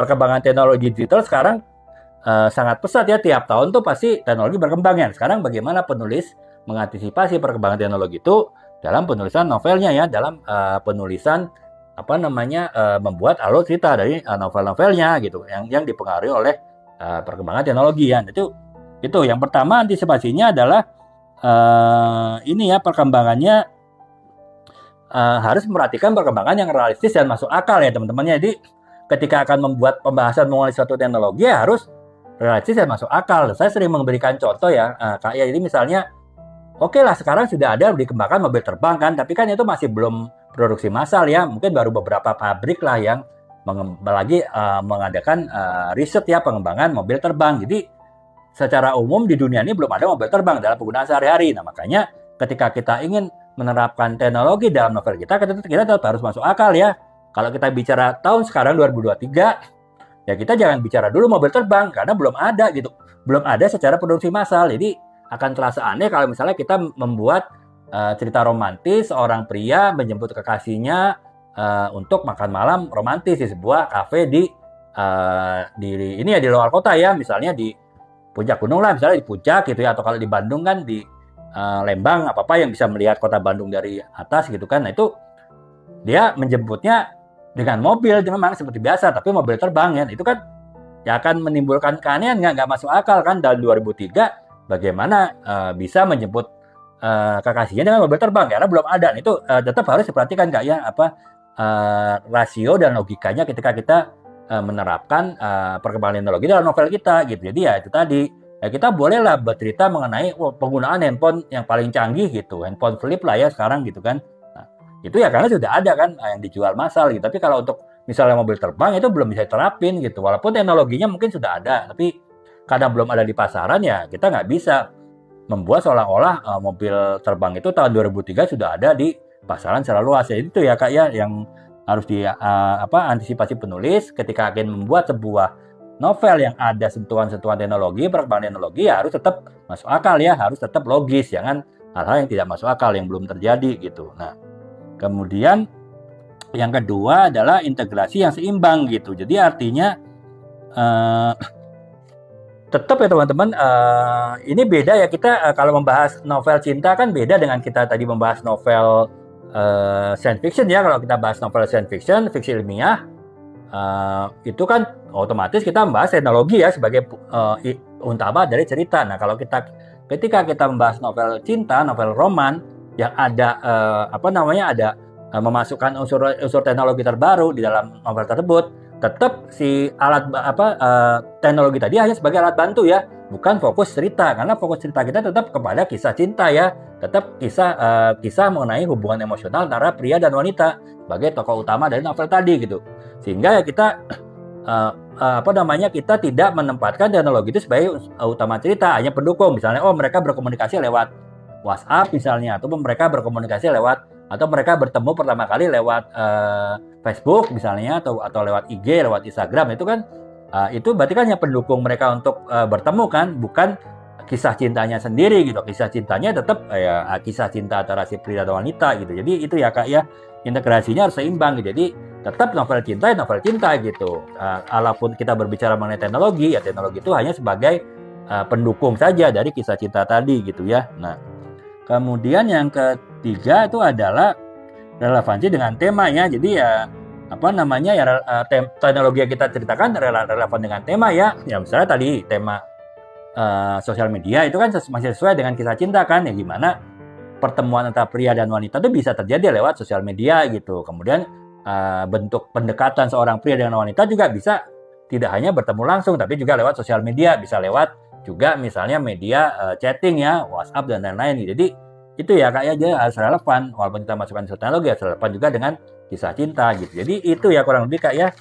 perkembangan teknologi digital sekarang sangat pesat ya, tiap tahun tuh pasti teknologi berkembang ya. Sekarang bagaimana penulis mengantisipasi perkembangan teknologi itu dalam penulisan novelnya ya, dalam penulisan membuat alur cerita dari novel-novelnya gitu yang dipengaruhi oleh perkembangan teknologi ya. Itu yang pertama, antisipasinya adalah ini ya, perkembangannya harus memperhatikan perkembangan yang realistis dan masuk akal ya teman-teman. Jadi ketika akan membuat pembahasan mengenai suatu teknologi ya harus realistis dan masuk akal. Saya sering memberikan contoh ya, kayak jadi misalnya, oke lah sekarang sudah ada dikembangkan mobil terbang kan, tapi kan itu masih belum produksi massal ya, mungkin baru beberapa pabrik lah yang mengadakan riset ya pengembangan mobil terbang. Jadi secara umum di dunia ini belum ada mobil terbang dalam penggunaan sehari-hari. Nah makanya ketika kita ingin menerapkan teknologi dalam novel kita tetap harus masuk akal ya. Kalau kita bicara tahun sekarang 2023, ya kita jangan bicara dulu mobil terbang karena belum ada gitu, belum ada secara produksi massal. Jadi akan terasa aneh kalau misalnya kita membuat cerita romantis seorang pria menjemput kekasihnya untuk makan malam romantis di sebuah kafe di luar kota ya, misalnya di puncak gunung lah, misalnya di puncak gitu ya, atau kalau di Bandung kan di Lembang apa yang bisa melihat kota Bandung dari atas gitu kan. Nah itu dia menjemputnya dengan mobil memang seperti biasa, tapi mobil terbang ya, itu kan ya akan menimbulkan keanehan, nggak masuk akal kan. Dalam 2003 bagaimana bisa menjemput kekasihnya dengan mobil terbang karena belum ada. Itu tetap harus diperhatikan Kak ya, rasio dan logikanya ketika kita menerapkan perkembangan teknologi dalam novel kita gitu. Jadi ya itu tadi, ya kita bolehlah bercerita mengenai penggunaan handphone yang paling canggih gitu, handphone flip lah ya sekarang gitu kan. Itu ya karena sudah ada kan yang dijual massal gitu. Tapi kalau untuk misalnya mobil terbang itu belum bisa diterapin gitu. Walaupun teknologinya mungkin sudah ada, tapi karena belum ada di pasaran ya kita nggak bisa membuat seolah-olah mobil terbang itu tahun 2003 sudah ada di pasaran secara luas. Ya itu ya Kak ya yang harus antisipasi penulis ketika akan membuat sebuah novel yang ada sentuhan-sentuhan teknologi, perkembangan teknologi ya harus tetap masuk akal ya, harus tetap logis, jangan hal-hal yang tidak masuk akal yang belum terjadi gitu. Nah, kemudian yang kedua adalah integrasi yang seimbang gitu. Jadi artinya tetap ya teman-teman, ini beda ya kita kalau membahas novel cinta kan beda dengan kita tadi membahas novel science fiction ya. Kalau kita bahas novel science fiction, fiksi ilmiah, itu kan otomatis kita membahas teknologi ya sebagai utama dari cerita. Nah kalau ketika kita membahas novel cinta, novel roman yang ada ada memasukkan unsur teknologi terbaru di dalam novel tersebut, tetap si teknologi tadi hanya sebagai alat bantu ya, bukan fokus cerita, karena fokus cerita kita tetap kepada kisah cinta ya, tetap kisah mengenai hubungan emosional antara pria dan wanita sebagai tokoh utama dari novel tadi gitu. Sehingga ya kita kita tidak menempatkan teknologi itu sebagai utama cerita, hanya pendukung. Misalnya mereka berkomunikasi lewat WhatsApp misalnya, atau mereka berkomunikasi atau mereka bertemu pertama kali lewat Facebook misalnya, atau lewat IG, lewat Instagram. Itu kan itu berarti kan hanya pendukung mereka untuk bertemu kan, bukan kisah cintanya sendiri gitu. Kisah cintanya tetap kisah cinta antara si pria dan wanita gitu. Jadi itu ya Kak ya, integrasinya harus seimbang gitu. Jadi tetap novel cinta gitu. Walaupun kita berbicara mengenai teknologi, ya teknologi itu hanya sebagai pendukung saja dari kisah cinta tadi gitu ya. Nah, kemudian yang ketiga itu adalah relevansi dengan temanya. Jadi ya teknologi yang kita ceritakan relevan dengan tema ya. Ya misalnya tadi tema sosial media itu kan masih sesuai dengan kisah cinta kan, ya gimana pertemuan antara pria dan wanita itu bisa terjadi lewat sosial media gitu. Kemudian bentuk pendekatan seorang pria dengan wanita juga bisa tidak hanya bertemu langsung, tapi juga lewat sosial media, bisa lewat juga misalnya media chatting ya, WhatsApp dan lain-lain. Jadi itu ya Kak ya, dia harus relevan, walaupun kita masukkan teknologi harus relevan juga dengan kisah cinta gitu. Jadi itu ya kurang lebih Kak ya